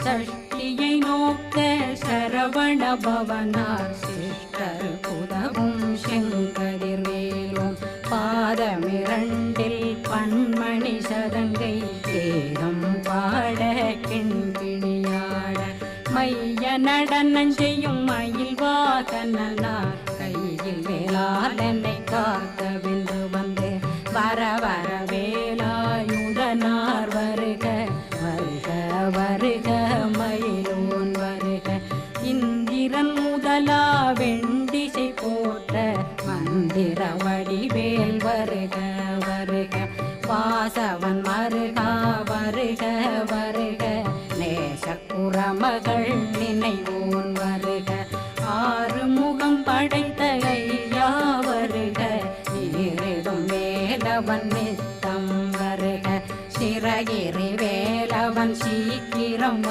சஷ்டியை நோக்க சரவண பவனார் சிஷ்டர் புதவும் செங்கதிர்வேலும் பாதமிரண்டில் பன்மணி சதங்கை தேகம் பாட கிண்கிணியாட மைய நடனம் செய்யும் மயில் வாகனார் கையில் வேளாளனை காக்கவென்று வந்து வர வர வேலாயுதனார் வருக வருக வருக மயிலோன் வருக இந்திரன் முதலா வெண்டிசை போற்ற மந்திர வடிவேல் வருக வருக வாசவன் மருகா வருக வருக நேசக்குறமகள் நினைவோன் வருக ஆறு முகம் படைத்த ஐயா வருக நீரிடும் வேலவன் நித்தம் வருக சிறகிரி வேலவன் சீக்கிரம்